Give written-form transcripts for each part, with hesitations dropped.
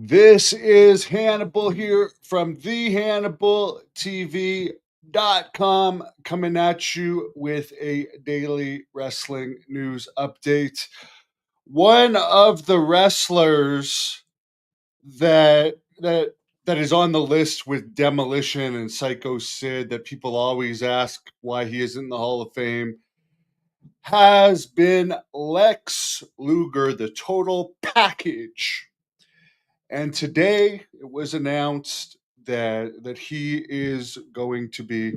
This is Hannibal here from thehannibaltv.com coming at you with a daily wrestling news update. One of the wrestlers that is on the list with Demolition and Psycho Sid that people always ask why he isn't in the Hall of Fame has been Lex Luger, the total package. And today it was announced that he is going to be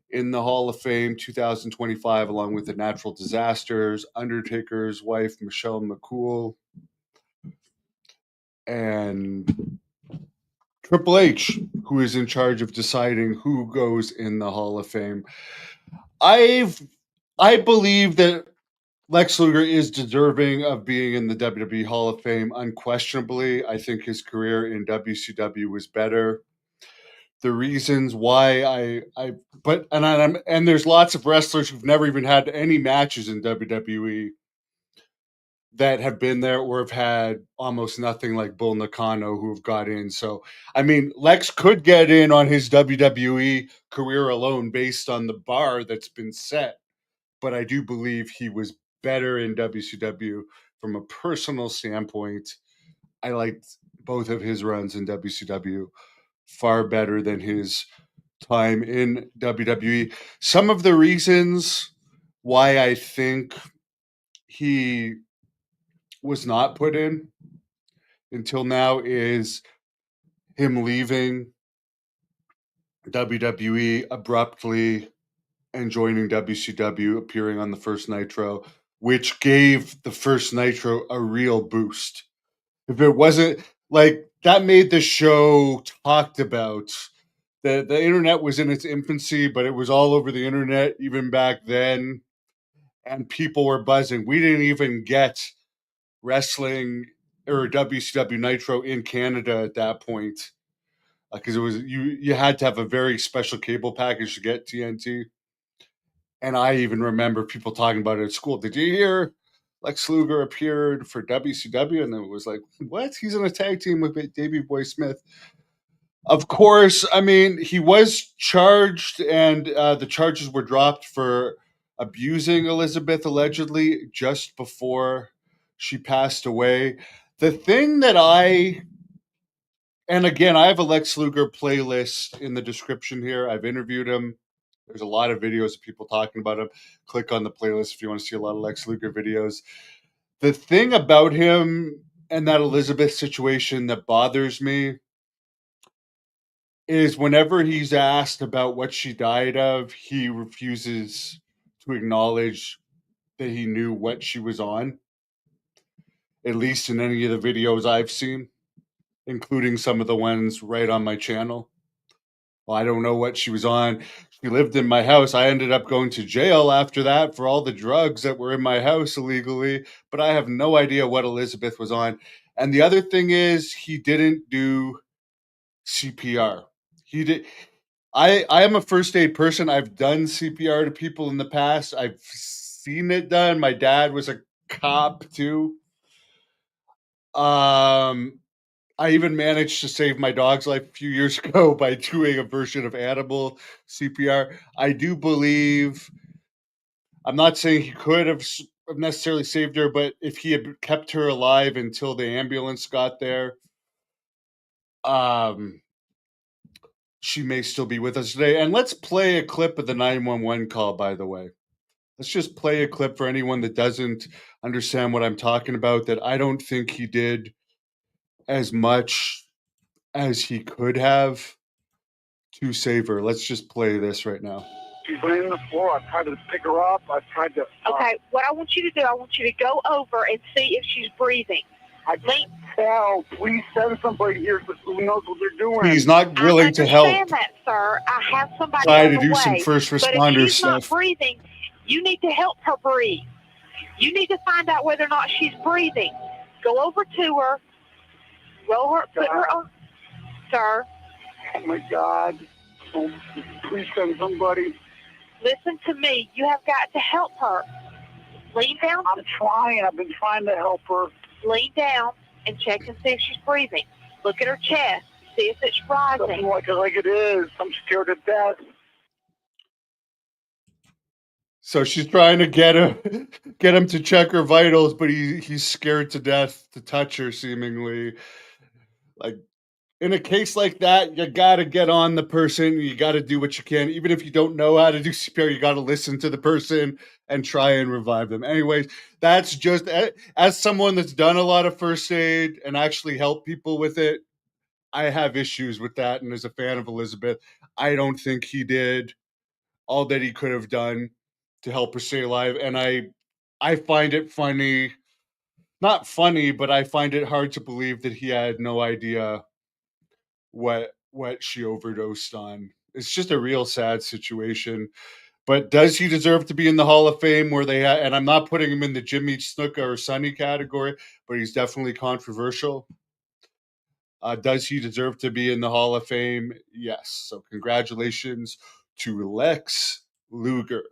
in the Hall of Fame 2025, along with the Natural Disasters, Undertaker's wife, Michelle McCool, and Triple H, who is in charge of deciding who goes in the Hall of Fame. I believe that Lex Luger is deserving of being in the WWE Hall of Fame, unquestionably. I think his career in WCW was better. The reasons why and there's lots of wrestlers who've never even had any matches in WWE that have been there or have had almost nothing, like Bull Nakano, who have got in. So, I mean, Lex could get in on his WWE career alone based on the bar that's been set. But I do believe he was better in WCW from a personal standpoint. I liked both of his runs in WCW far better than his time in WWE. Some of the reasons why I think he was not put in until now is him leaving WWE abruptly and joining WCW, appearing on the first Nitro, which gave the first Nitro a real boost. If it wasn't like that, made the show talked about. The internet was in its infancy, but it was all over the internet even back then, and people were buzzing. We didn't even get wrestling or WCW Nitro in Canada at that point because it was you had to have a very special cable package to get TNT. And I even remember people talking about it at school. Did you hear Lex Luger appeared for WCW? And it was like, what? He's in a tag team with Davey Boy Smith. Of course, I mean, he was charged, and the charges were dropped for abusing Elizabeth allegedly just before she passed away. The thing that and again, I have a Lex Luger playlist in the description here. I've interviewed him. There's a lot of videos of people talking about him. Click on the playlist if you want to see a lot of Lex Luger videos. The thing about him and that Elizabeth situation that bothers me is whenever he's asked about what she died of, he refuses to acknowledge that he knew what she was on, at least in any of the videos I've seen, including some of the ones right on my channel. Well, I don't know what she was on. She lived in my house. I ended up going to jail after that for all the drugs that were in my house illegally, but I have no idea what Elizabeth was on. And the other thing is, he didn't do CPR. He did. I am a first aid person. I've done CPR to people in the past. I've seen it done. My dad was a cop too. I even managed to save my dog's life a few years ago by doing a version of animal CPR. I do believe, I'm not saying he could have necessarily saved her, but if he had kept her alive until the ambulance got there, she may still be with us today. And let's play a clip of the 911 call, by the way. Let's just play a clip for anyone that doesn't understand what I'm talking about, that I don't think he did as much as he could have to save her. Let's just play this right now. She's laying on the floor. I tried to pick her up. I tried to... Okay, what I want you to do, I want you to go over and see if she's breathing. I can't tell. Please send somebody here who knows what they're doing. He's not willing to help. I understand that, sir. I have somebody try on to the do way, some first responder but if she's stuff. not breathing, you need to help her breathe. You need to find out whether or not she's breathing. Go over to her. Roll her, put her on. Sir. Oh, my God. Oh, please send somebody. Listen to me. You have got to help her. Lean down. I'm trying. I've been trying to help her. Lean down and check and see if she's breathing. Look at her chest. See if it's Something rising. like it is. I'm scared to death. So she's trying to get him to check her vitals, but he's scared to death to touch her, seemingly. Like, in a case like that, you gotta get on the person. You gotta do what you can. Even if you don't know how to do CPR, you gotta listen to the person and try and revive them. Anyways, that's just, as someone that's done a lot of first aid and actually helped people with it, I have issues with that. And as a fan of Elizabeth, I don't think he did all that he could have done to help her stay alive. And I find it funny, not funny, but I find it hard to believe that he had no idea what she overdosed on. It's just a real sad situation. But does he deserve to be in the Hall of Fame where they and I'm not putting him in the Jimmy Snuka or Sonny category, but he's definitely controversial. Does he deserve to be in the Hall of Fame? Yes. So congratulations to Lex Luger.